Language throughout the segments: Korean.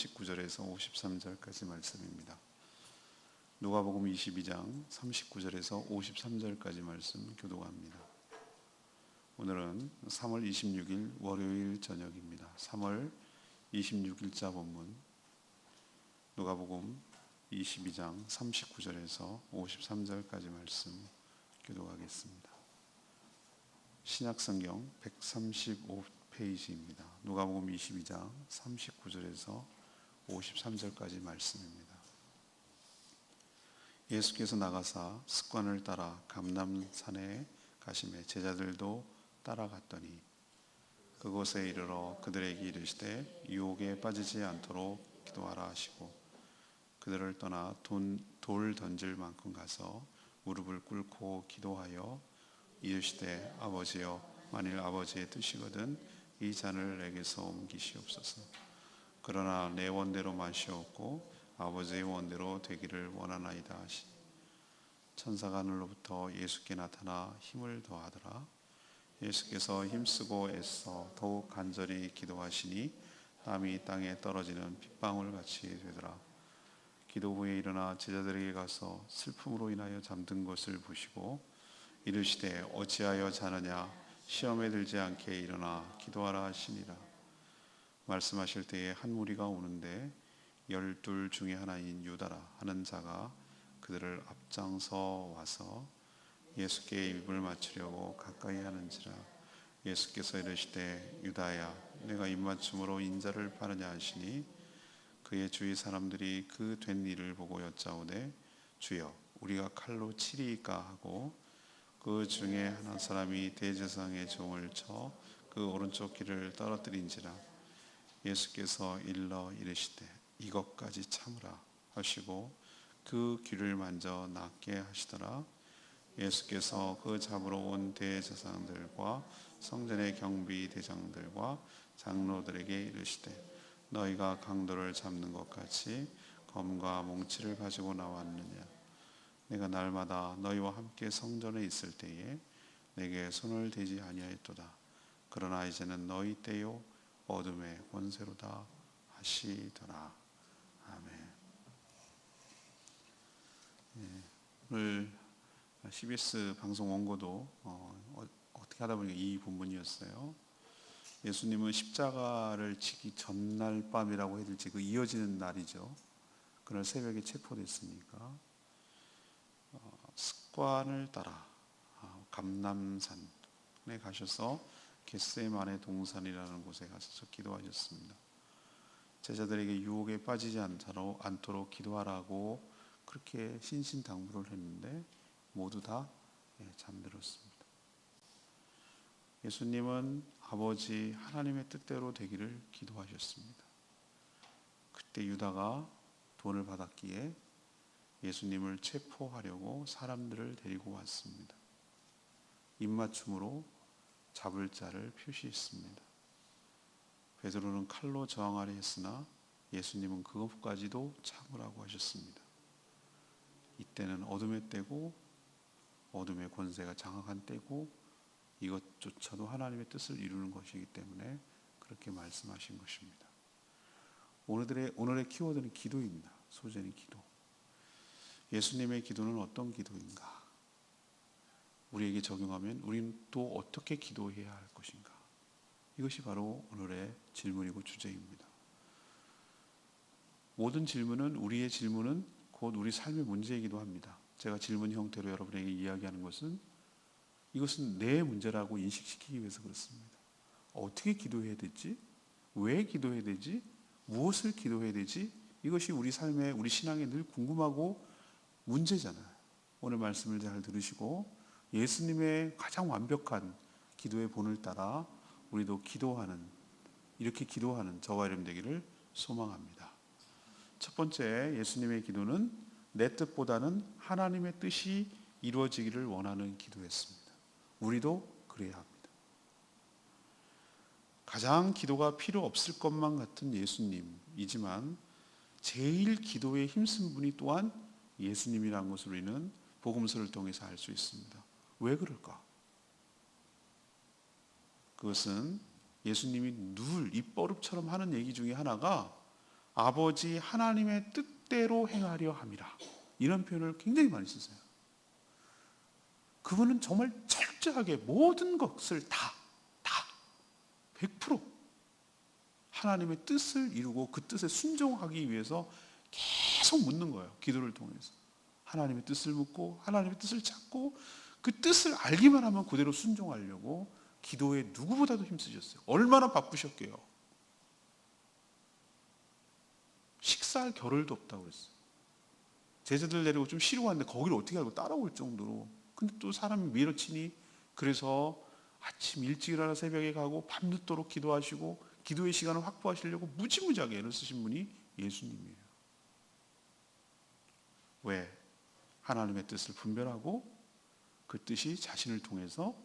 19절에서 53절까지 말씀입니다. 누가복음 22장 39절에서 53절까지 말씀 교독합니다. 오늘은 3월 26일 월요일 저녁입니다. 3월 26일자 본문 누가복음 22장 39절에서 53절까지 말씀 교독하겠습니다. 신약성경 135페이지입니다. 누가복음 22장 39절에서 53절까지 말씀입니다. 예수께서 나가사 습관을 따라 감람산에 가시매 제자들도 따라갔더니 그곳에 이르러 그들에게 이르시되 유혹에 빠지지 않도록 기도하라 하시고 그들을 떠나 돌 던질 만큼 가서 무릎을 꿇고 기도하여 이르시되 아버지여 만일 아버지의 뜻이거든 이 잔을 내게서 옮기시옵소서. 그러나 내 원대로 마시옵고 아버지의 원대로 되기를 원하나이다 하시니 천사가 하늘로부터 예수께 나타나 힘을 더하더라. 예수께서 힘쓰고 애써 더욱 간절히 기도하시니 땀이 땅에 떨어지는 핏방울 같이 되더라. 기도 후에 일어나 제자들에게 가서 슬픔으로 인하여 잠든 것을 보시고 이르시되 어찌하여 자느냐 시험에 들지 않게 일어나 기도하라 하시니라. 말씀하실 때에 한 무리가 오는데 12 중에 하나인 유다라 하는 자가 그들을 앞장서 와서 예수께 입을 맞추려고 가까이 하는지라. 예수께서 이르시되 유다야 내가 입맞춤으로 인자를 파느냐 하시니 그의 주위 사람들이 그 된 일을 보고 여짜오되 주여 우리가 칼로 치리이까 하고 그 중에 한 사람이 대제사장의 종을 쳐 그 오른쪽 귀를 떨어뜨린지라. 예수께서 일러 이르시되 이것까지 참으라 하시고 그 귀를 만져 낫게 하시더라. 예수께서 그 잡으러 온 대제사장들과 성전의 경비 대장들과 장로들에게 이르시되 너희가 강도를 잡는 것 같이 검과 몽치를 가지고 나왔느냐. 내가 날마다 너희와 함께 성전에 있을 때에 내게 손을 대지 아니하였도다. 그러나 이제는 너희 때요 어둠의 권세로다 하시더라. 아멘. 오늘 CBS 방송 원고도 어떻게 하다 보니까 이 본문이었어요. 예수님은 십자가를 지기 전날 밤이라고 해야 될지 그 이어지는 날이죠. 그날 새벽에 체포됐으니까 습관을 따라 감람산에 가셔서 겟세마네 동산이라는 곳에 가서 기도하셨습니다. 제자들에게 유혹에 빠지지 않도록 기도하라고 그렇게 신신당부를 했는데 모두 다 잠들었습니다. 예수님은 아버지 하나님의 뜻대로 되기를 기도하셨습니다. 그때 유다가 돈을 받았기에 예수님을 체포하려고 사람들을 데리고 왔습니다. 입맞춤으로 잡을 자를 표시했습니다. 베드로는 칼로 저항하려 했으나 예수님은 그것까지도 참으라고 하셨습니다. 이때는 어둠의 때고 어둠의 권세가 장악한 때고 이것조차도 하나님의 뜻을 이루는 것이기 때문에 그렇게 말씀하신 것입니다. 오늘의 키워드는 기도입니다. 소재는 기도. 예수님의 기도는 어떤 기도인가? 우리에게 적용하면 우리는 또 어떻게 기도해야 할 것인가? 이것이 바로 오늘의 질문이고 주제입니다. 모든 질문은 우리의 질문은 곧 우리 삶의 문제이기도 합니다. 제가 질문 형태로 여러분에게 이야기하는 것은 이것은 내 문제라고 인식시키기 위해서 그렇습니다. 어떻게 기도해야 되지? 왜 기도해야 되지? 무엇을 기도해야 되지? 이것이 우리 삶에 우리 신앙에 늘 궁금하고 문제잖아요. 오늘 말씀을 잘 들으시고 예수님의 가장 완벽한 기도의 본을 따라 우리도 이렇게 기도하는 저와 여러분 되기를 소망합니다. 첫 번째 예수님의 기도는 내 뜻보다는 하나님의 뜻이 이루어지기를 원하는 기도였습니다. 우리도 그래야 합니다. 가장 기도가 필요 없을 것만 같은 예수님이지만 제일 기도에 힘쓴 분이 또한 예수님이라는 것을 우리는 복음서를 통해서 알 수 있습니다. 왜 그럴까? 그것은 예수님이 늘 입버릇처럼 하는 얘기 중에 하나가 아버지 하나님의 뜻대로 행하려 함이라. 이런 표현을 굉장히 많이 쓰세요. 그분은 정말 철저하게 모든 것을 다 100% 하나님의 뜻을 이루고 그 뜻에 순종하기 위해서 계속 묻는 거예요. 기도를 통해서 하나님의 뜻을 묻고 하나님의 뜻을 찾고 그 뜻을 알기만 하면 그대로 순종하려고 기도에 누구보다도 힘쓰셨어요. 얼마나 바쁘셨게요. 식사할 겨를도 없다고 그랬어요. 제자들 데리고 좀 쉬러 갔는데 거기를 어떻게 알고 따라올 정도로. 근데 또 사람이 밀어치니 그래서 아침 일찍 일어나 새벽에 가고 밤늦도록 기도하시고 기도의 시간을 확보하시려고 무지무지하게 애를 쓰신 분이 예수님이에요. 왜? 하나님의 뜻을 분별하고 그 뜻이 자신을 통해서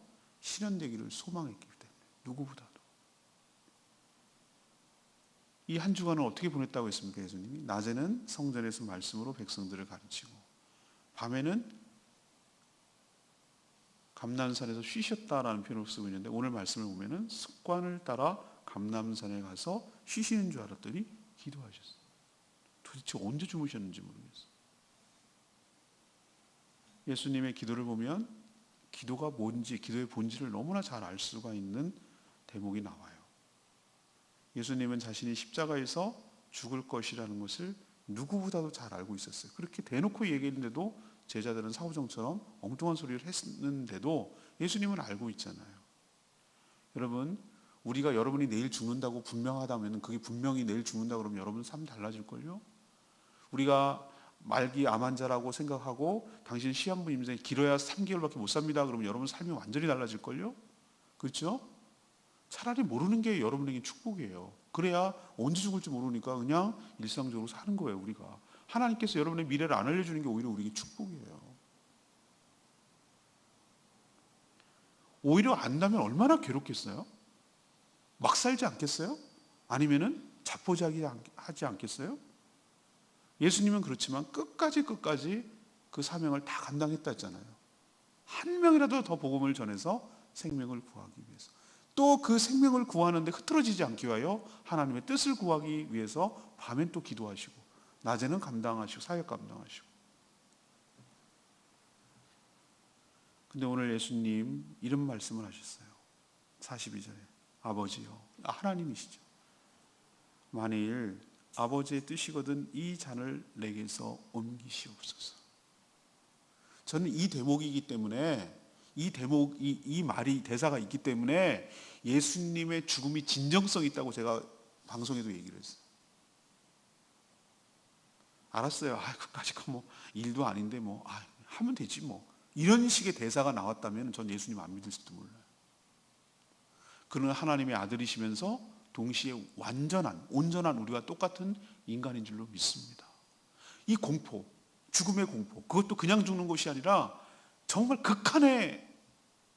실현되기를 소망했기 때문에. 누구보다도. 이 한 주간을 어떻게 보냈다고 했습니까? 예수님이 낮에는 성전에서 말씀으로 백성들을 가르치고 밤에는 감람산에서 쉬셨다라는 표현을 쓰고 있는데 오늘 말씀을 보면은 습관을 따라 감람산에 가서 쉬시는 줄 알았더니 기도하셨어요. 도대체 언제 주무셨는지 모르겠어요. 예수님의 기도를 보면 기도가 뭔지, 기도의 본질을 너무나 잘 알 수가 있는 대목이 나와요. 예수님은 자신이 십자가에서 죽을 것이라는 것을 누구보다도 잘 알고 있었어요. 그렇게 대놓고 얘기했는데도 제자들은 사후정처럼 엉뚱한 소리를 했는데도 예수님은 알고 있잖아요. 여러분, 우리가 여러분이 내일 죽는다고 분명하다면 그게 분명히 내일 죽는다고 그러면 여러분 삶 달라질걸요? 우리가 말기 암 환자라고 생각하고 당신 시한부 임생 길어야 3개월밖에 못 삽니다. 그러면 여러분 삶이 완전히 달라질걸요? 그렇죠? 차라리 모르는 게 여러분에게 축복이에요. 그래야 언제 죽을지 모르니까 그냥 일상적으로 사는 거예요, 우리가. 하나님께서 여러분의 미래를 안 알려주는 게 오히려 우리에게 축복이에요. 오히려 안다면 얼마나 괴롭겠어요? 막 살지 않겠어요? 아니면은 자포자기하지 않겠어요? 예수님은 그렇지만 끝까지 그 사명을 다 감당했다 했잖아요. 한 명이라도 더 복음을 전해서 생명을 구하기 위해서. 또 그 생명을 구하는데 흐트러지지 않기 위하여 하나님의 뜻을 구하기 위해서 밤엔 또 기도하시고 낮에는 감당하시고 사역 감당하시고. 근데 오늘 예수님 이런 말씀을 하셨어요. 42절에 아버지요, 하나님이시죠. 만일 아버지의 뜻이거든 이 잔을 내게서 옮기시옵소서. 저는 이 대목이기 때문에 이 말이 대사가 있기 때문에 예수님의 죽음이 진정성이 있다고 제가 방송에도 얘기를 했어요. 알았어요. 그까짓 거 뭐 일도 아닌데 뭐 하면 되지 뭐. 이런 식의 대사가 나왔다면 전 예수님 안 믿을지도 몰라요. 그는 하나님의 아들이시면서 동시에 온전한 우리와 똑같은 인간인 줄로 믿습니다. 이 공포, 죽음의 공포, 그것도 그냥 죽는 것이 아니라 정말 극한의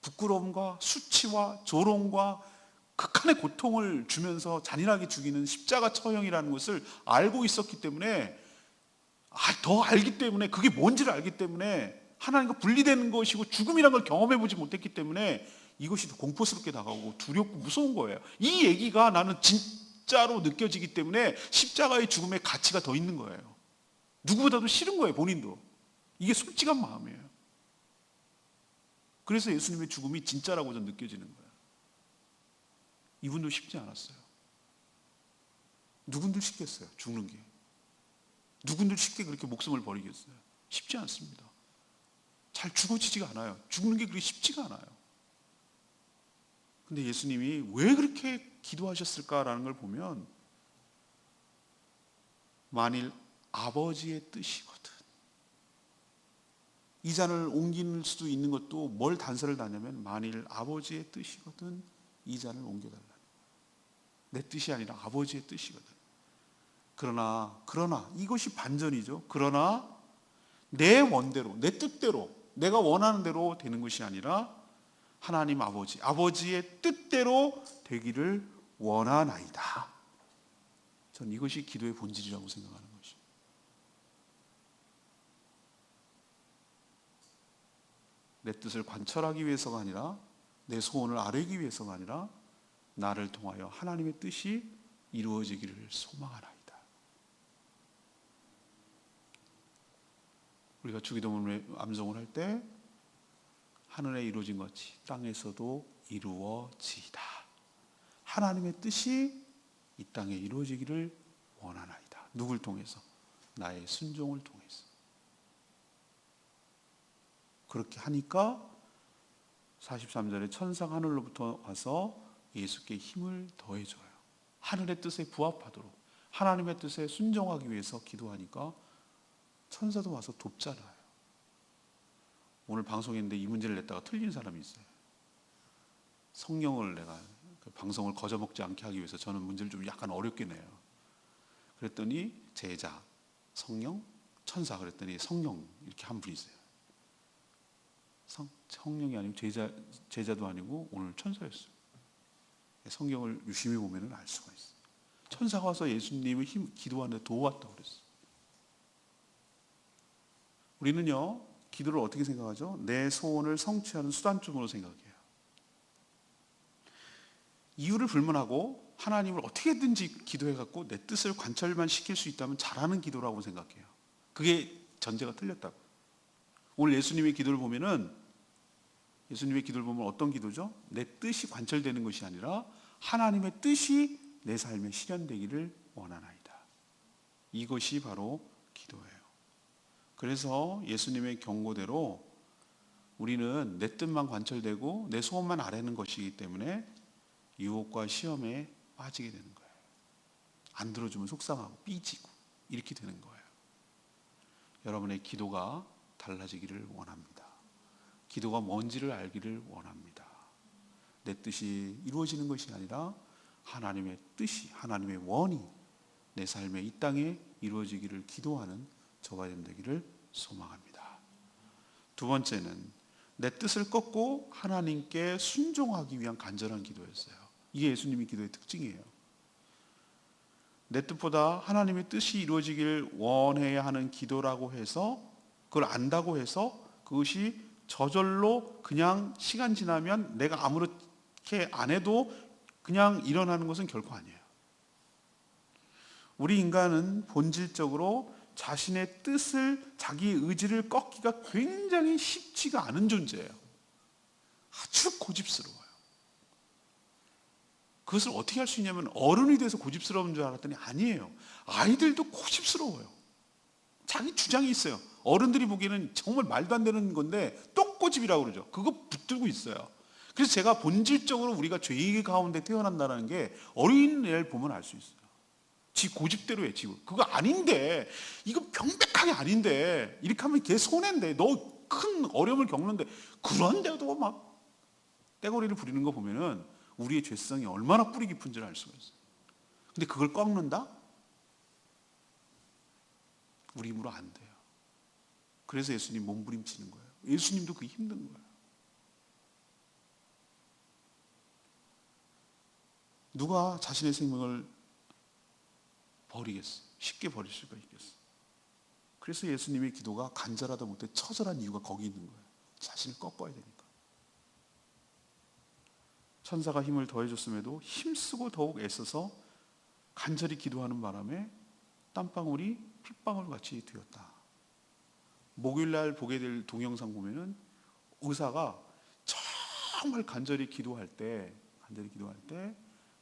부끄러움과 수치와 조롱과 극한의 고통을 주면서 잔인하게 죽이는 십자가 처형이라는 것을 알고 있었기 때문에 더 알기 때문에 그게 뭔지를 알기 때문에 하나님과 분리되는 것이고 죽음이라는 걸 경험해 보지 못했기 때문에 이것이 더 공포스럽게 다가오고 두렵고 무서운 거예요. 이 얘기가 나는 진짜로 느껴지기 때문에 십자가의 죽음의 가치가 더 있는 거예요. 누구보다도 싫은 거예요, 본인도. 이게 솔직한 마음이에요. 그래서 예수님의 죽음이 진짜라고 좀 느껴지는 거예요. 이분도 쉽지 않았어요. 누군들 쉽겠어요, 죽는 게. 누군들 쉽게 그렇게 목숨을 버리겠어요. 쉽지 않습니다. 잘 죽어지지가 않아요. 죽는 게 그렇게 쉽지가 않아요. 근데 예수님이 왜 그렇게 기도하셨을까라는 걸 보면 만일 아버지의 뜻이거든. 이 잔을 옮길 수도 있는 것도 뭘 단서를 다냐면 만일 아버지의 뜻이거든 이 잔을 옮겨달라는 거예요. 내 뜻이 아니라 아버지의 뜻이거든. 그러나 이것이 반전이죠. 그러나 내 원대로, 내 뜻대로, 내가 원하는 대로 되는 것이 아니라 하나님 아버지의 뜻대로 되기를 원하나이다. 전 이것이 기도의 본질이라고 생각하는 것입니다. 내 뜻을 관철하기 위해서가 아니라 내 소원을 아뢰기 위해서가 아니라 나를 통하여 하나님의 뜻이 이루어지기를 소망하나이다. 우리가 주기도문을 암송을 할 때 하늘에 이루어진 것 같이 땅에서도 이루어지이다. 하나님의 뜻이 이 땅에 이루어지기를 원하나이다. 누굴 통해서? 나의 순종을 통해서. 그렇게 하니까 43절에 천사가 하늘로부터 와서 예수께 힘을 더해줘요. 하늘의 뜻에 부합하도록 하나님의 뜻에 순종하기 위해서 기도하니까 천사도 와서 돕잖아요. 오늘 방송했는데 이 문제를 냈다가 틀린 사람이 있어요. 성령을 내가 그 방송을 거저먹지 않게 하기 위해서 저는 문제를 좀 약간 어렵게 내요. 그랬더니 제자, 성령, 천사 그랬더니 성령 이렇게 한 분이 있어요. 성령이 아니고 제자도 아니고 오늘 천사였어요. 성경을 유심히 보면 알 수가 있어요. 천사가 와서 예수님의 기도하는데 도왔다고 그랬어요. 우리는요, 기도를 어떻게 생각하죠? 내 소원을 성취하는 수단쯤으로 생각해요. 이유를 불문하고 하나님을 어떻게든지 기도해갖고 내 뜻을 관철만 시킬 수 있다면 잘하는 기도라고 생각해요. 그게 전제가 틀렸다고. 오늘 예수님의 기도를 보면 어떤 기도죠? 내 뜻이 관철되는 것이 아니라 하나님의 뜻이 내 삶에 실현되기를 원하나이다. 이것이 바로 기도예요. 그래서 예수님의 경고대로 우리는 내 뜻만 관철되고 내 소원만 아뢰는 것이기 때문에 유혹과 시험에 빠지게 되는 거예요. 안 들어주면 속상하고 삐지고 이렇게 되는 거예요. 여러분의 기도가 달라지기를 원합니다. 기도가 뭔지를 알기를 원합니다. 내 뜻이 이루어지는 것이 아니라 하나님의 뜻이, 하나님의 원이 내 삶의 이 땅에 이루어지기를 기도하는 저와 여러분 되기를 소망합니다. 두 번째는 내 뜻을 꺾고 하나님께 순종하기 위한 간절한 기도였어요. 이게 예수님의 기도의 특징이에요. 내 뜻보다 하나님의 뜻이 이루어지기를 원해야 하는 기도라고 해서 그걸 안다고 해서 그것이 저절로 그냥 시간 지나면 내가 아무렇게 안 해도 그냥 일어나는 것은 결코 아니에요. 우리 인간은 본질적으로 자신의 뜻을, 자기 의지를 꺾기가 굉장히 쉽지가 않은 존재예요. 아주 고집스러워요. 그것을 어떻게 할 수 있냐면 어른이 돼서 고집스러운 줄 알았더니 아니에요. 아이들도 고집스러워요. 자기 주장이 있어요. 어른들이 보기에는 정말 말도 안 되는 건데 똥고집이라고 그러죠. 그거 붙들고 있어요. 그래서 제가 본질적으로 우리가 죄의 가운데 태어난다는 게 어린애를 보면 알 수 있어요. 지 고집대로 해. 지금 그거 아닌데, 이거 명백하게 아닌데, 이렇게 하면 걔 손해인데, 너 큰 어려움을 겪는데, 그런데도 막 떼거리를 부리는 거 보면은 우리의 죄성이 얼마나 뿌리 깊은지를 알 수가 있어요. 근데 그걸 꺾는다? 우리 힘으로 안 돼요. 그래서 예수님 몸부림치는 거예요. 예수님도 그게 힘든 거예요. 누가 자신의 생명을 버리겠어? 쉽게 버릴 수가 있겠어? 그래서 예수님의 기도가 간절하다 못해 처절한 이유가 거기 있는 거예요. 자신을 꺾어야 되니까. 천사가 힘을 더해줬음에도 힘쓰고 더욱 애써서 간절히 기도하는 바람에 땀방울이 핏방울 같이 되었다. 목요일날 보게 될 동영상 보면은 의사가 정말 간절히 기도할 때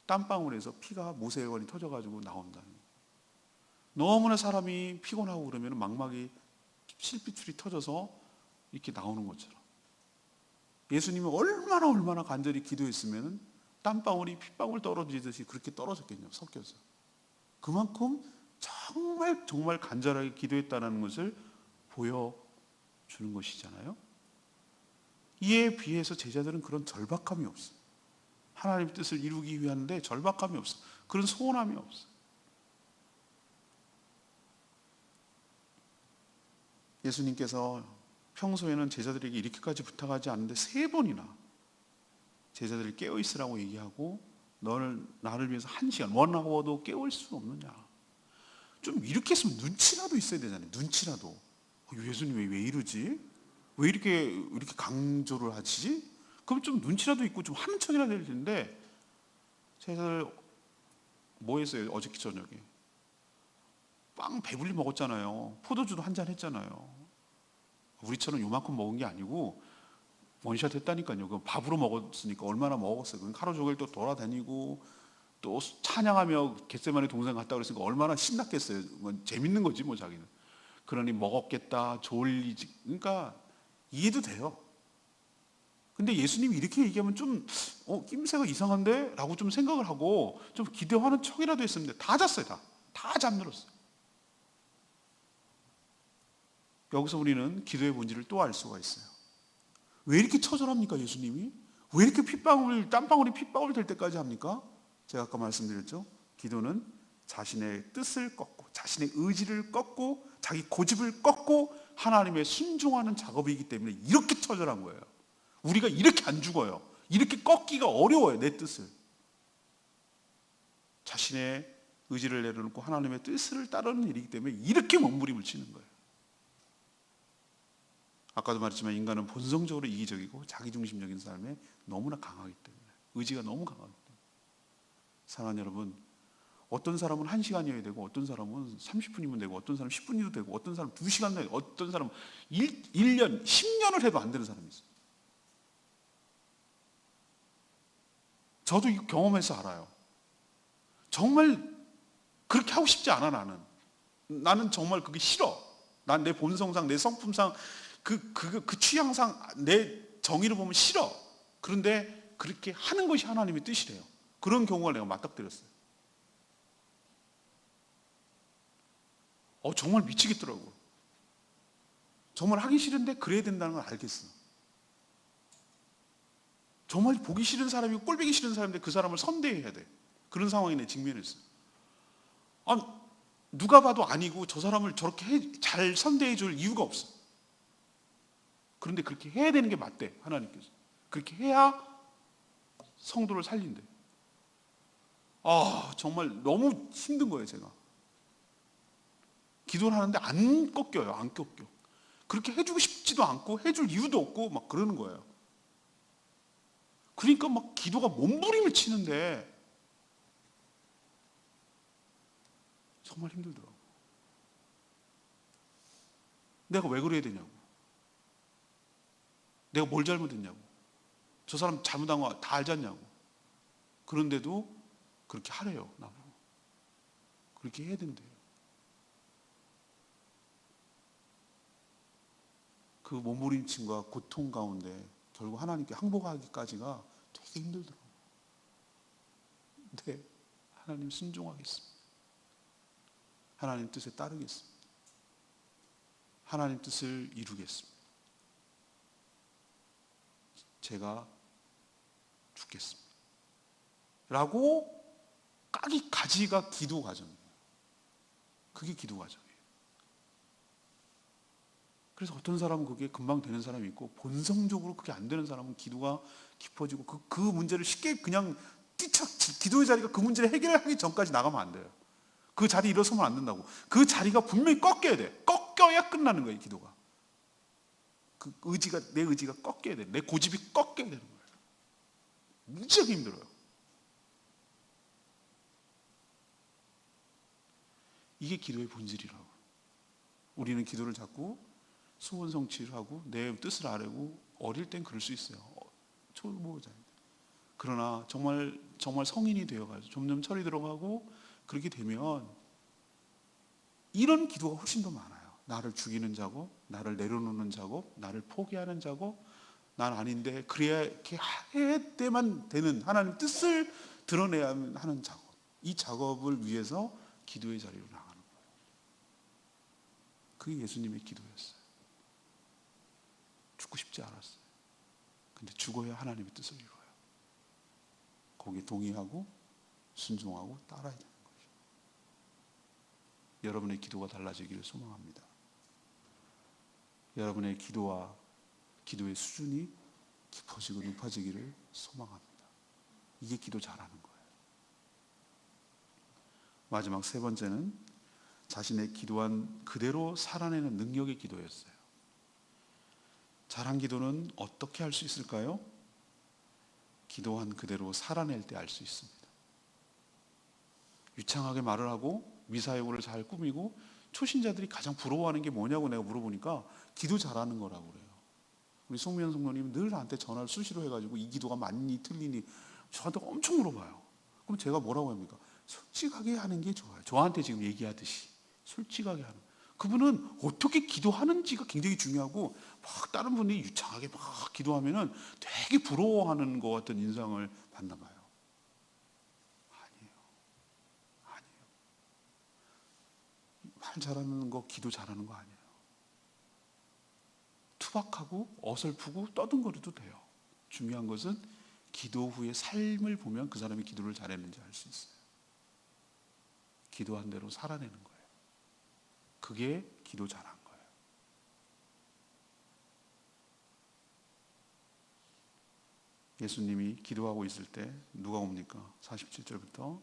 땀방울에서 피가 모세혈관이 터져가지고 나온다는 거예요. 너무나 사람이 피곤하고 그러면 망막이 실핏줄이 터져서 이렇게 나오는 것처럼 예수님이 얼마나 간절히 기도했으면 땀방울이 핏방울 떨어지듯이 그렇게 떨어졌겠냐, 섞여서. 그만큼 정말 간절하게 기도했다는 것을 보여주는 것이잖아요. 이에 비해서 제자들은 그런 절박함이 없어요. 하나님의 뜻을 이루기 위한데 절박함이 없어요. 그런 소원함이 없어요. 예수님께서 평소에는 제자들에게 이렇게까지 부탁하지 않는데 3번이나 제자들이 깨어있으라고 얘기하고 나를 위해서 1시간 원하고도 깨울 수 없느냐. 좀 이렇게 했으면 눈치라도 있어야 되잖아요. 눈치라도. 예수님 왜 이러지? 왜 이렇게 강조를 하지? 그럼 좀 눈치라도 있고 좀 하는 척이라 될 텐데 제자들 뭐 했어요? 어저께 저녁에 빵 배불리 먹었잖아요. 포도주도 1잔 했잖아요. 우리처럼 요만큼 먹은 게 아니고 원샷 했다니까요. 그 밥으로 먹었으니까 얼마나 먹었어요. 그럼 하루 종일 또 돌아다니고 또 찬양하며 겟세마네 동산 갔다 그랬으니까 얼마나 신났겠어요. 뭐 재밌는 거지 뭐 자기는. 그러니 먹었겠다, 졸리지. 그러니까 이해도 돼요. 근데 예수님이 이렇게 얘기하면 좀 낌새가 이상한데? 라고 좀 생각을 하고 좀 기대하는 척이라도 했었는데 다 잤어요. 다 잠들었어요. 여기서 우리는 기도의 본질을 또 알 수가 있어요. 왜 이렇게 처절합니까 예수님이? 왜 이렇게 땀방울이 핏방울 될 때까지 합니까? 제가 아까 말씀드렸죠. 기도는 자신의 뜻을 꺾고 자신의 의지를 꺾고 자기 고집을 꺾고 하나님의 순종하는 작업이기 때문에 이렇게 처절한 거예요. 우리가 이렇게 안 죽어요. 이렇게 꺾기가 어려워요. 내 뜻을. 자신의 의지를 내려놓고 하나님의 뜻을 따르는 일이기 때문에 이렇게 몸부림을 치는 거예요. 아까도 말했지만 인간은 본성적으로 이기적이고 자기중심적인 삶에 너무나 강하기 때문에, 의지가 너무 강하기 때문에. 사랑하는 여러분, 어떤 사람은 1시간이어야 되고 어떤 사람은 30분이면 되고 어떤 사람은 10분이도 되고 어떤 사람은 2시간 되고 어떤 사람은 1년, 10년을 해도 안 되는 사람이 있어요. 저도 이거 경험해서 알아요. 정말 그렇게 하고 싶지 않아. 나는 정말 그게 싫어. 난 내 본성상, 내 성품상, 그 취향상 내 정의를 보면 싫어. 그런데 그렇게 하는 것이 하나님의 뜻이래요. 그런 경우가 내가 맞닥뜨렸어요. 정말 미치겠더라고. 정말 하기 싫은데 그래야 된다는 걸 알겠어. 정말 보기 싫은 사람이고 꼴보기 싫은 사람인데 그 사람을 선대해야 돼. 그런 상황에 내 직면했어요. 누가 봐도 아니고 저 사람을 저렇게 잘 선대해 줄 이유가 없어. 그런데 그렇게 해야 되는 게 맞대, 하나님께서. 그렇게 해야 성도를 살린대. 정말 너무 힘든 거예요, 제가. 기도를 하는데 안 꺾여요, 안 꺾여. 그렇게 해주고 싶지도 않고 해줄 이유도 없고 막 그러는 거예요. 그러니까 막 기도가 몸부림을 치는데 정말 힘들더라고. 내가 왜 그래야 되냐고. 내가 뭘 잘못했냐고. 저 사람 잘못한 거 다 알잖냐고. 그런데도 그렇게 하래요, 나보고. 그렇게 해야 된대요. 그 몸부림침과 고통 가운데 결국 하나님께 항복하기까지가 되게 힘들더라고요. 근데 하나님 순종하겠습니다. 하나님 뜻에 따르겠습니다. 하나님 뜻을 이루겠습니다. 제가 죽겠습니다. 라고 가지가 기도 과정이에요. 그게 기도 과정이에요. 그래서 어떤 사람은 그게 금방 되는 사람이 있고 본성적으로 그게 안 되는 사람은 기도가 깊어지고 그 문제를 쉽게 그냥 기도의 자리가 그 문제를 해결하기 전까지 나가면 안 돼요. 그 자리에 일어서면 안 된다고. 그 자리가 분명히 꺾여야 돼. 꺾여야 끝나는 거예요, 기도가. 내 의지가 꺾여야 돼. 내 고집이 꺾여야 되는 거예요. 무지하게 힘들어요. 이게 기도의 본질이라고. 우리는 기도를 자꾸 소원 성취를 하고 내 뜻을 아뢰고 어릴 땐 그럴 수 있어요. 초보자인데. 그러나 정말 성인이 되어가지고 점점 철이 들어가고 그렇게 되면 이런 기도가 훨씬 더 많아요. 나를 죽이는 작업, 나를 내려놓는 작업, 나를 포기하는 작업, 난 아닌데 그래야 이렇게 할 때만 되는 하나님 뜻을 드러내야 하는 작업. 이 작업을 위해서 기도의 자리로 나가는 거예요. 그게 예수님의 기도였어요. 죽고 싶지 않았어요. 근데 죽어야 하나님의 뜻을 이루어요. 거기에 동의하고 순종하고 따라야 되는 거죠. 여러분의 기도가 달라지기를 소망합니다. 여러분의 기도와 기도의 수준이 깊어지고 높아지기를 소망합니다. 이게 기도 잘하는 거예요. 마지막 세 번째는 자신의 기도한 그대로 살아내는 능력의 기도였어요. 잘한 기도는 어떻게 할 수 있을까요? 기도한 그대로 살아낼 때 알 수 있습니다. 유창하게 말을 하고 미사여구를 잘 꾸미고 초신자들이 가장 부러워하는 게 뭐냐고 내가 물어보니까 기도 잘하는 거라고 그래요. 우리 송미연 성도님 늘 나한테 전화를 수시로 해가지고 이 기도가 맞니 틀리니 저한테 엄청 물어봐요. 그럼 제가 뭐라고 합니까? 솔직하게 하는 게 좋아요. 저한테 지금 얘기하듯이 솔직하게 하는. 그분은 어떻게 기도하는지가 굉장히 중요하고 막 다른 분이 유창하게 막 기도하면은 되게 부러워하는 것 같은 인상을 받나 봐요. 아니에요. 아니에요. 말 잘하는 거, 기도 잘하는 거 아니에요. 투박하고 어설프고 떠든거려도 돼요. 중요한 것은 기도 후에 삶을 보면 그 사람이 기도를 잘했는지 알 수 있어요. 기도한 대로 살아내는 거예요. 그게 기도 잘한 거예요. 예수님이 기도하고 있을 때 누가 옵니까? 47절부터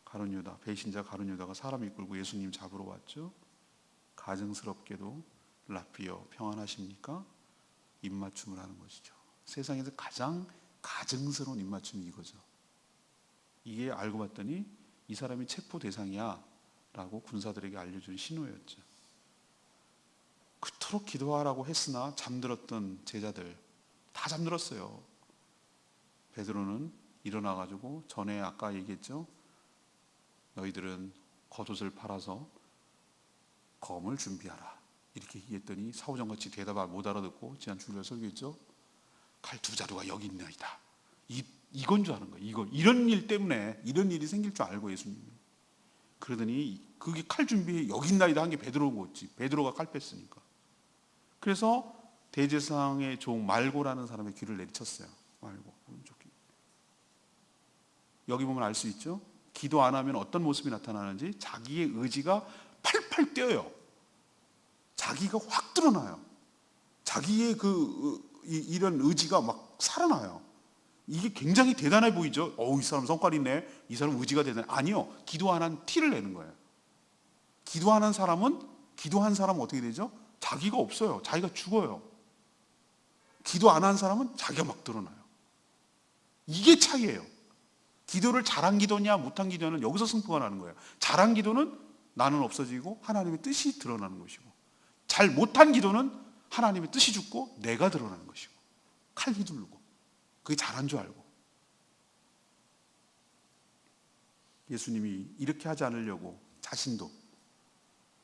가룟 유다, 배신자 가룟 유다가 사람 이끌고 예수님 잡으러 왔죠. 가증스럽게도 라피여 평안하십니까? 입맞춤을 하는 것이죠. 세상에서 가장 가증스러운 입맞춤이 이거죠. 이게 알고 봤더니 이 사람이 체포 대상이야 라고 군사들에게 알려준 신호였죠. 그토록 기도하라고 했으나 잠들었던 제자들 다 잠들었어요. 베드로는 일어나가지고 전에 아까 얘기했죠. 너희들은 겉옷을 팔아서 검을 준비하라 이렇게 얘기했더니 사후정같이 대답을 못 알아듣고 지난 주일날 설교했죠. 칼 두 자루가 여기 있나이다. 이건 줄 아는 거예요. 이런 일 때문에 이런 일이 생길 줄 알고 예수님이 그러더니 그게 칼 준비해 여기 있나이다 한 게 베드로였지. 베드로가 칼 뺐으니까. 그래서 대제사장의 종 말고라는 사람의 귀를 내리쳤어요. 말고 여기 보면 알 수 있죠. 기도 안 하면 어떤 모습이 나타나는지 자기의 의지가 팔팔 뛰어요. 자기가 확 드러나요. 자기의 이런 의지가 막 살아나요. 이게 굉장히 대단해 보이죠. 이 사람 성깔 있네. 이 사람 의지가 대단해. 아니요. 기도 안 한 티를 내는 거예요. 기도한 사람은 어떻게 되죠? 자기가 없어요. 자기가 죽어요. 기도 안 한 사람은 자기가 막 드러나요. 이게 차이예요. 기도를 잘한 기도냐 못한 기도냐는 여기서 승부가 나는 거예요. 잘한 기도는 나는 없어지고 하나님의 뜻이 드러나는 것이고, 잘 못한 기도는 하나님의 뜻이 죽고 내가 드러나는 것이고, 칼 휘두르고 그게 잘한 줄 알고. 예수님이 이렇게 하지 않으려고 자신도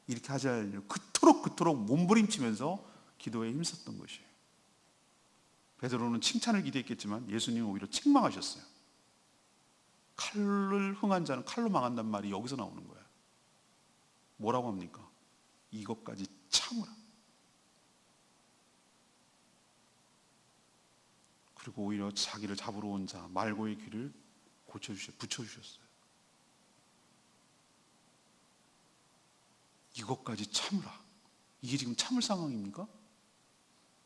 이렇게 하지 않으려고 그토록 몸부림치면서 기도에 힘썼던 것이에요. 베드로는 칭찬을 기대했겠지만 예수님은 오히려 책망하셨어요. 칼을 흥한 자는 칼로 망한단 말이 여기서 나오는 거예요. 뭐라고 합니까? 이것까지 참으라. 그리고 오히려 자기를 잡으러 온 자 말고의 귀를 붙여주셨어요. 이것까지 참으라. 이게 지금 참을 상황입니까?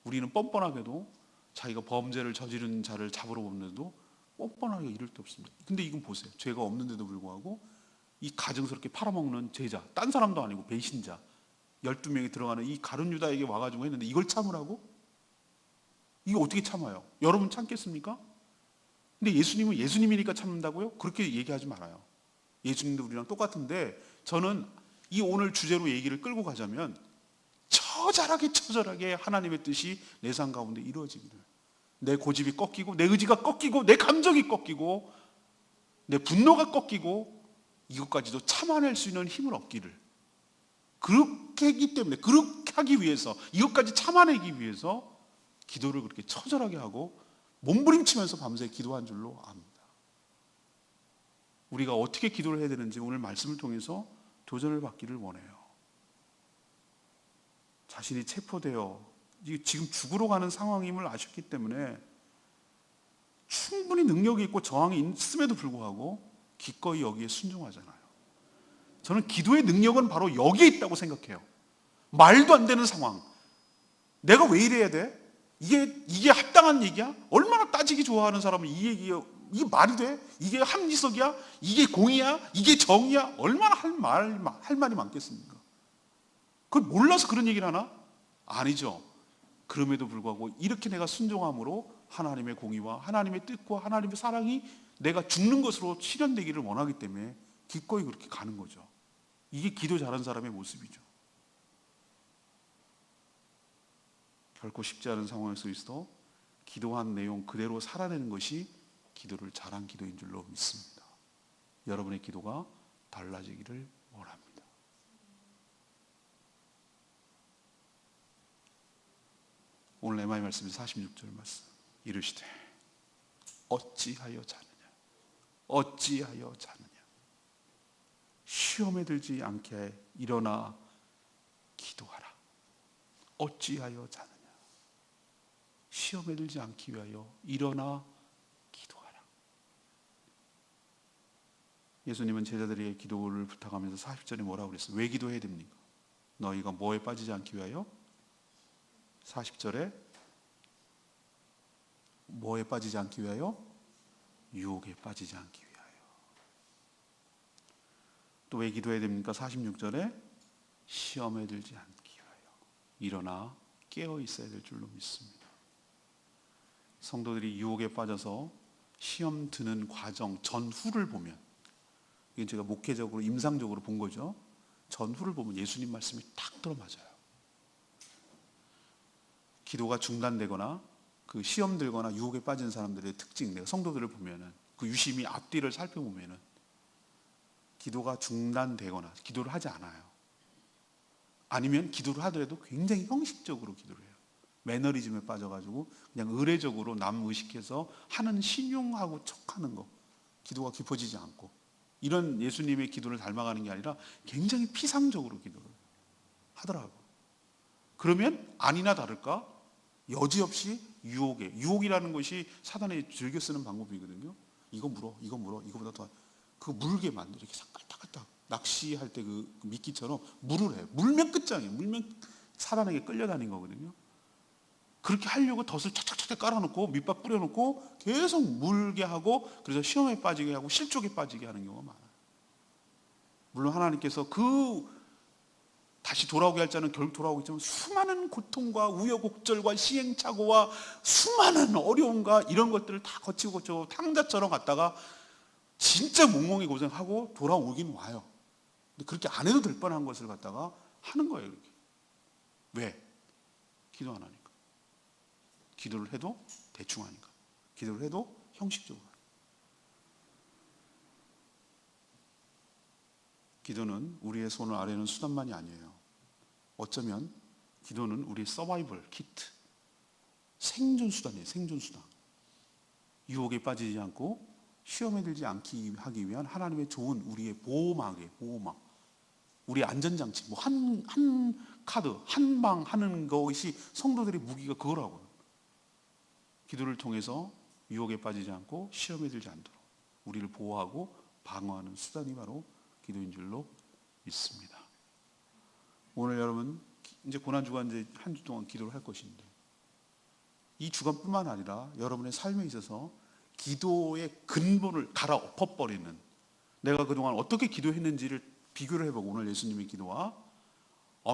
우리는 뻔뻔하게도 자기가 범죄를 저지른 자를 잡으러 오는데도 뻔뻔하게 이럴 데 없습니다. 근데 이건 보세요. 죄가 없는데도 불구하고 이 가증스럽게 팔아먹는 제자, 딴 사람도 아니고 배신자 12명이 들어가는 이 가룟 유다에게 와가지고 했는데 이걸 참으라고? 이거 어떻게 참아요? 여러분 참겠습니까? 근데 예수님은 예수님이니까 참는다고요? 그렇게 얘기하지 말아요. 예수님도 우리랑 똑같은데 저는 이 오늘 주제로 얘기를 끌고 가자면 처절하게 하나님의 뜻이 내 삶 가운데 이루어지기를, 내 고집이 꺾이고 내 의지가 꺾이고 내 감정이 꺾이고 내 분노가 꺾이고 이것까지도 참아낼 수 있는 힘을 얻기를, 그렇게 했기 때문에, 그렇게 하기 위해서, 이것까지 참아내기 위해서 기도를 그렇게 처절하게 하고 몸부림치면서 밤새 기도한 줄로 압니다. 우리가 어떻게 기도를 해야 되는지 오늘 말씀을 통해서 도전을 받기를 원해요. 자신이 체포되어 지금 죽으러 가는 상황임을 아셨기 때문에 충분히 능력이 있고 저항이 있음에도 불구하고 기꺼이 여기에 순종하잖아요. 저는 기도의 능력은 바로 여기에 있다고 생각해요. 말도 안 되는 상황, 내가 왜 이래야 돼? 이게 합당한 얘기야? 얼마나 따지기 좋아하는 사람은 이게 말이 돼? 이게 합리적이야? 이게 공의야? 이게 정의야? 얼마나 할 말이 많겠습니까? 그걸 몰라서 그런 얘기를 하나? 아니죠. 그럼에도 불구하고 이렇게 내가 순종함으로 하나님의 공의와 하나님의 뜻과 하나님의 사랑이 내가 죽는 것으로 실현되기를 원하기 때문에 기꺼이 그렇게 가는 거죠. 이게 기도 잘하는 사람의 모습이죠. 결코 쉽지 않은 상황에 서 있어 기도한 내용 그대로 살아내는 것이 기도를 잘한 기도인 줄로 믿습니다. 여러분의 기도가 달라지기를 원합니다. 오늘 에마의 말씀이 46절 말씀. 이르시되 어찌하여 자느냐, 어찌하여 자느냐. 시험에 들지 않게 일어나 기도하라. 어찌하여 자느냐. 시험에 들지 않기 위하여 일어나 기도하라. 예수님은 제자들에게 기도를 부탁하면서 40절에 뭐라고 그랬어요? 왜 기도해야 됩니까? 너희가 뭐에 빠지지 않기 위하여? 40절에 뭐에 빠지지 않기 위하여? 유혹에 빠지지 않기 위하여. 또 왜 기도해야 됩니까? 46절에 시험에 들지 않기 위하여 일어나 깨어 있어야 될 줄로 믿습니다. 성도들이 유혹에 빠져서 시험 드는 과정 전후를 보면, 이건 제가 목회적으로 임상적으로 본 거죠. 전후를 보면 예수님 말씀이 딱 들어맞아요. 기도가 중단되거나 그 시험 들거나 유혹에 빠진 사람들의 특징, 내가 성도들을 보면은 그 유심히 앞뒤를 살펴보면은 기도가 중단되거나 기도를 하지 않아요. 아니면 기도를 하더라도 굉장히 형식적으로 기도를 해요. 매너리즘에 빠져가지고 그냥 의례적으로 남 의식해서 하는 신용하고 척하는 거, 기도가 깊어지지 않고, 이런 예수님의 기도를 닮아가는 게 아니라 굉장히 피상적으로 기도를 하더라고. 그러면 아니나 다를까 여지없이 유혹이라는 것이 사단이 즐겨 쓰는 방법이거든요. 이거 물어, 이거 물어, 이거보다 더 그거 물게 만들어. 이렇게 깔딱깔딱 낚시할 때 그 미끼처럼 물을 해요. 물면 끝장이에요. 물면 사단에게 끌려다닌 거거든요. 그렇게 하려고 덫을 착착착 깔아놓고 밑밥 뿌려놓고 계속 물게 하고, 그래서 시험에 빠지게 하고 실족에 빠지게 하는 경우가 많아요. 물론 하나님께서 다시 돌아오게 할 자는 결국 돌아오겠지만 수많은 고통과 우여곡절과 시행착오와 수많은 어려움과 이런 것들을 다 거치고 탕자처럼 갔다가 진짜 몽롱히 고생하고 돌아오긴 와요. 근데 그렇게 안 해도 될 뻔한 것을 갖다가 하는 거예요. 이렇게. 왜? 기도 안 하니까. 기도를 해도 대충 하니까. 기도를 해도 형식적으로 하니까. 기도는 우리의 손을 아래는 수단만이 아니에요. 어쩌면 기도는 우리의 서바이벌 키트, 생존 수단이에요. 생존 수단. 유혹에 빠지지 않고 시험에 들지 않기 하기 위한 하나님의 좋은 우리의 보호막이에요. 보호막. 우리의 안전장치. 뭐 한 카드, 한 방 하는 것이 성도들의 무기가 그거라고요. 기도를 통해서 유혹에 빠지지 않고 시험에 들지 않도록 우리를 보호하고 방어하는 수단이 바로 기도인 줄로 믿습니다. 오늘 여러분 이제 고난주간 이제 한 주 동안 기도를 할 것인데, 이 주간뿐만 아니라 여러분의 삶에 있어서 기도의 근본을 갈아 엎어버리는, 내가 그동안 어떻게 기도했는지를 비교를 해보고 오늘 예수님의 기도와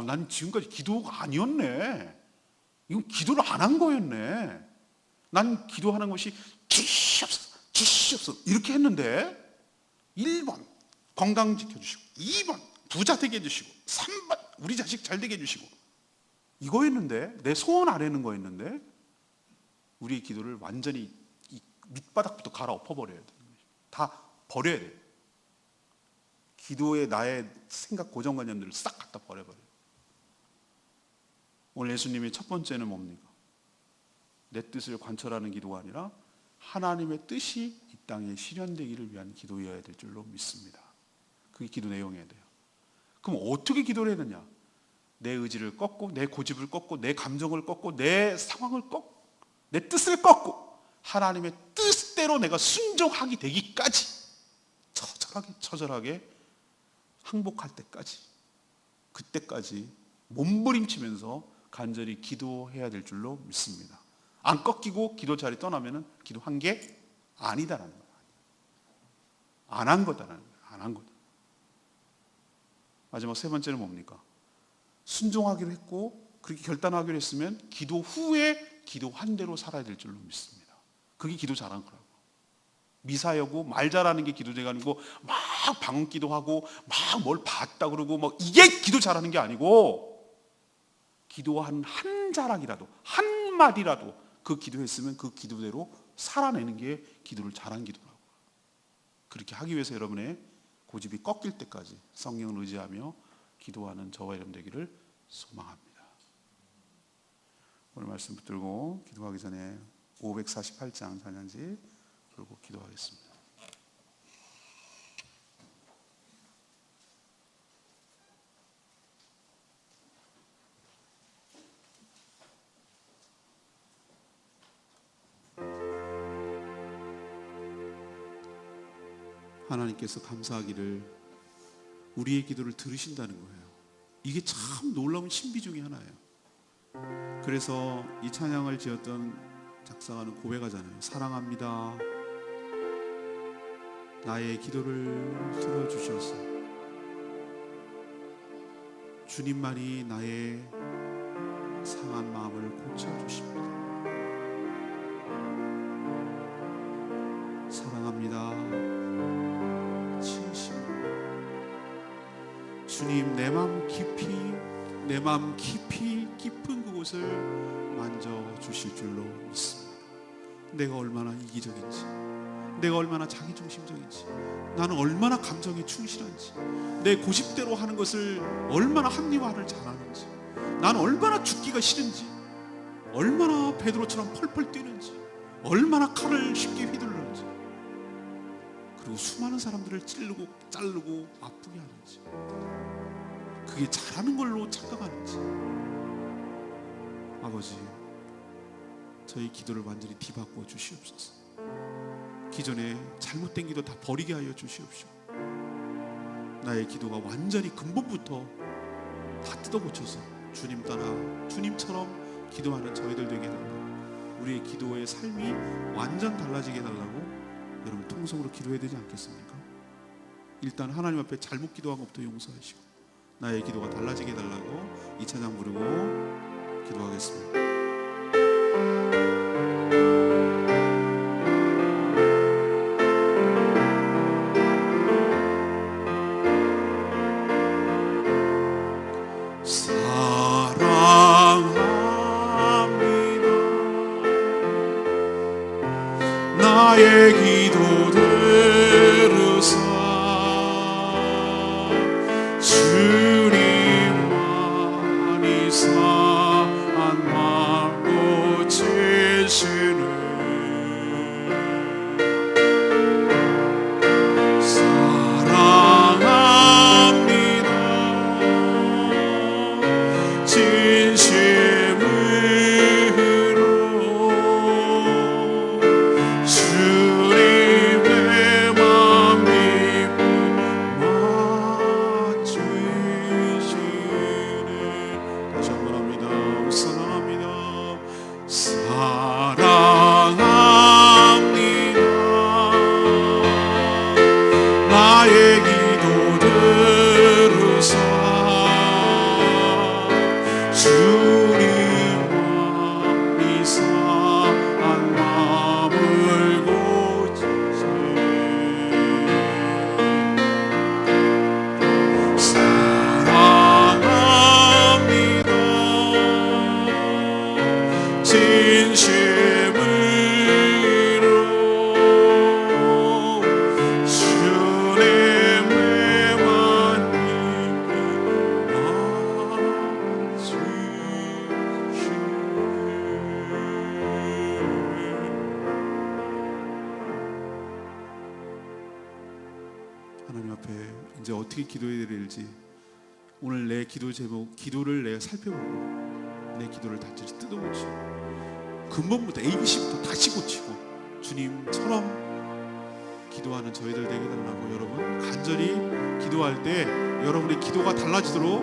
난 지금까지 기도가 아니었네, 이건 기도를 안 한 거였네, 난 기도하는 것이 주시옵소서 이렇게 했는데 1번 건강 지켜주시고, 2번 부자 되게 해주시고, 3번 우리 자식 잘 되게 해주시고, 이거였는데, 내 소원 아래는 거였는데, 우리의 기도를 완전히 이 밑바닥부터 갈아 엎어버려야 돼요. 다 버려야 돼요. 기도에 나의 생각 고정관념들을 싹 갖다 버려버려요. 오늘 예수님의 첫 번째는 뭡니까? 내 뜻을 관철하는 기도가 아니라 하나님의 뜻이 이 땅에 실현되기를 위한 기도여야 될 줄로 믿습니다. 그게 기도 내용이어야 돼요. 그럼 어떻게 기도를 해야 되냐? 내 의지를 꺾고, 내 고집을 꺾고, 내 감정을 꺾고, 내 상황을 꺾고, 내 뜻을 꺾고 하나님의 뜻대로 내가 순종하게 되기까지 처절하게 항복할 때까지, 그때까지 몸부림치면서 간절히 기도해야 될 줄로 믿습니다. 안 꺾이고 기도 자리 떠나면은 기도한 게 아니다라는 거예요. 안 한 거다라는 거예요. 안 한 거다. 마지막 세 번째는 뭡니까? 순종하기로 했고 그렇게 결단하기로 했으면 기도 후에 기도한 대로 살아야 될 줄로 믿습니다. 그게 기도 잘한 거라고. 미사여고 말 잘하는 게 기도제가 아니고 막 방언기도 하고 막 뭘 봤다 그러고 막 이게 기도 잘하는 게 아니고, 기도한 한 자락이라도, 한 마디라도 그 기도했으면 그 기도대로 살아내는 게 기도를 잘한 기도라고. 그렇게 하기 위해서 여러분의 고집이 꺾일 때까지 성령을 의지하며 기도하는 저와 여러분 되기를 소망합니다. 오늘 말씀 붙들고 기도하기 전에 548장 찬양지 들고 기도하겠습니다. 하나님께서 감사하기를 우리의 기도를 들으신다는 거예요. 이게 참 놀라운 신비 중에 하나예요. 그래서 이 찬양을 지었던 작사가는 고백하잖아요. 사랑합니다. 나의 기도를 들어주셔서 주님만이 나의 상한 마음을 고쳐주십니다. 사랑합니다. 주님, 내 마음 깊이 깊은 그곳을 만져주실 줄로 믿습니다. 내가 얼마나 이기적인지, 내가 얼마나 자기중심적인지, 나는 얼마나 감정에 충실한지, 내 고집대로 하는 것을 얼마나 합리화를 잘하는지, 나는 얼마나 죽기가 싫은지, 얼마나 베드로처럼 펄펄 뛰는지, 얼마나 칼을 쉽게 휘두르는지, 그리고 수많은 사람들을 자르고 아프게 하는지, 그게 잘하는 걸로 착각하는지. 아버지, 저희 기도를 완전히 뒤바꿔 주시옵소서. 기존에 잘못된 기도 다 버리게 하여 주시옵시오. 나의 기도가 완전히 근본부터 다 뜯어고쳐서 주님 따라 주님처럼 기도하는 저희들 되게 해달라고, 우리의 기도의 삶이 완전 달라지게 해달라고 여러분 통성으로 기도해야 되지 않겠습니까? 일단 하나님 앞에 잘못 기도한 것부터 용서하시고 나의 기도가 달라지게 해달라고 이 찬양 부르고 기도하겠습니다. 나의 기도 들으사 주님만이 상한 마음 고치시는 사랑합니다. 진심으로 나의 기도 들으사 주님만이 상한 마음을 고치시네. 사랑합니다. 진심으로 하나님 앞에 이제 어떻게 기도해야 될지 오늘 내 기도 제목, 기도를 내가 살펴보고 내 기도를 단지 뜯어고치고 근본부터 ABC부터 다시 고치고 주님처럼 기도하는 저희들 되게 달라고 여러분 간절히 기도할 때 여러분의 기도가 달라지도록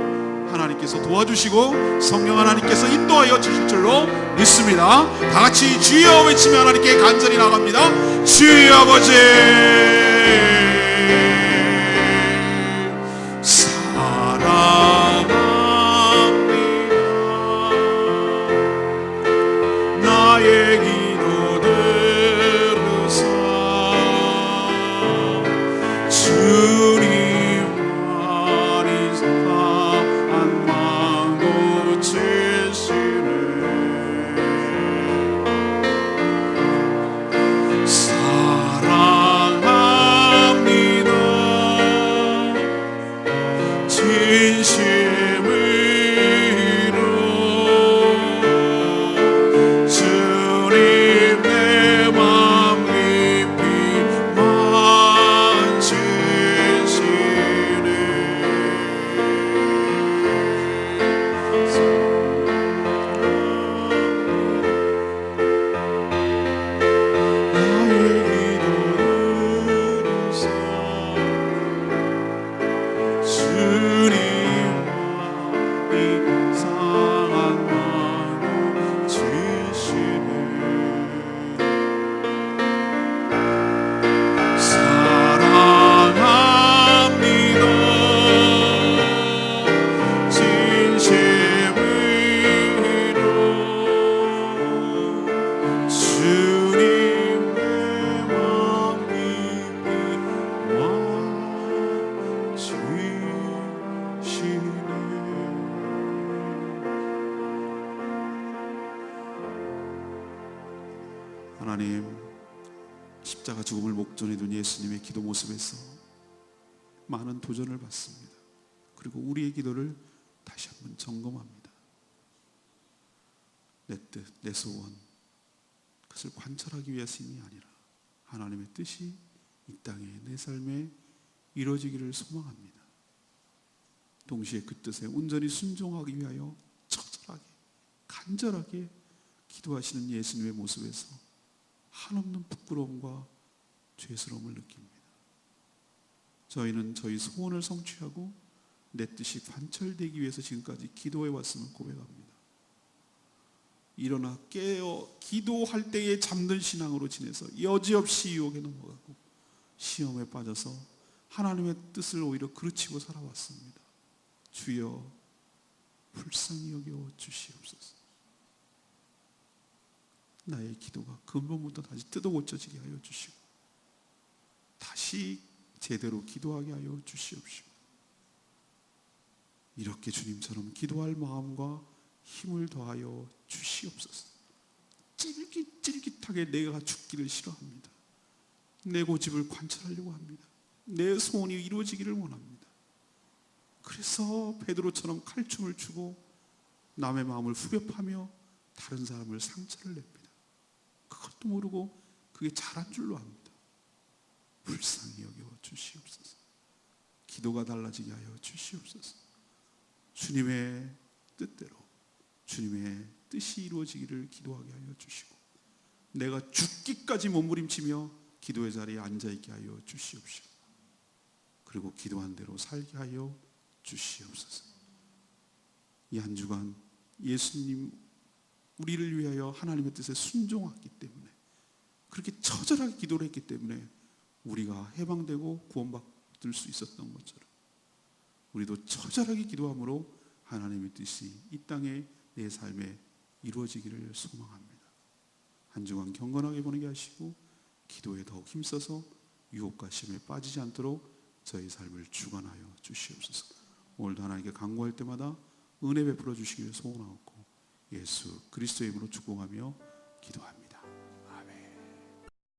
하나님께서 도와주시고 성령 하나님께서 인도하여 주실 줄로 믿습니다. 다 같이 주여 외치며 하나님께 간절히 나갑니다. 주여 아버지, 나의 기도 들으사 주님만이 상한 마음 고치시네. 하나님, 십자가 죽음을 목전에 둔 예수님의 기도 모습에서 많은 도전을 받습니다. 그리고 우리의 기도를 다시 한번 점검합니다. 내 뜻, 내 소원, 그것을 관철하기 위해서이 아니라 하나님의 뜻이 이 땅에 내 삶에 이루어지기를 소망합니다. 동시에 그 뜻에 온전히 순종하기 위하여 처절하게, 간절하게 기도하시는 예수님의 모습에서 한없는 부끄러움과 죄스러움을 느낍니다. 저희는 저희 소원을 성취하고 내 뜻이 관철되기 위해서 지금까지 기도해 왔음을 고백합니다. 일어나 깨어 기도할 때에 잠든 신앙으로 지내서 여지없이 유혹에 넘어가고 시험에 빠져서 하나님의 뜻을 오히려 그르치고 살아왔습니다. 주여 불쌍히 여겨 주시옵소서. 나의 기도가 근본부터 다시 뜯어 고쳐지게 하여 주시고 다시 제대로 기도하게 하여 주시옵시고, 이렇게 주님처럼 기도할 마음과 힘을 더하여 주시옵소서. 찔깃찔깃하게 내가 죽기를 싫어합니다. 내 고집을 관찰하려고 합니다. 내 소원이 이루어지기를 원합니다. 그래서 베드로처럼 칼춤을 추고 남의 마음을 후벼파며 다른 사람을 상처를 냅니다. 그것도 모르고 그게 잘한 줄로 압니다. 불쌍히 여겨 주시옵소서. 기도가 달라지게 하여 주시옵소서. 주님의 뜻대로 주님의 뜻이 이루어지기를 기도하게 하여 주시고, 내가 죽기까지 몸부림치며 기도의 자리에 앉아있게 하여 주시옵시고, 그리고 기도한 대로 살게 하여 주시옵소서. 이 한 주간 예수님 우리를 위하여 하나님의 뜻에 순종했기 때문에, 그렇게 처절하게 기도를 했기 때문에 우리가 해방되고 구원받을 수 있었던 것처럼 우리도 처절하게 기도함으로 하나님의 뜻이 이 땅에 내 삶에 이루어지기를 소망합니다. 한 주간 경건하게 보내게 하시고 기도에 더욱 힘써서 유혹과 시험에 빠지지 않도록 저희 삶을 주관하여 주시옵소서. 오늘도 하나님께 간구할 때마다 은혜 베풀어 주시기를 소원하옵고 예수 그리스도의 이름으로 축복하며 기도합니다.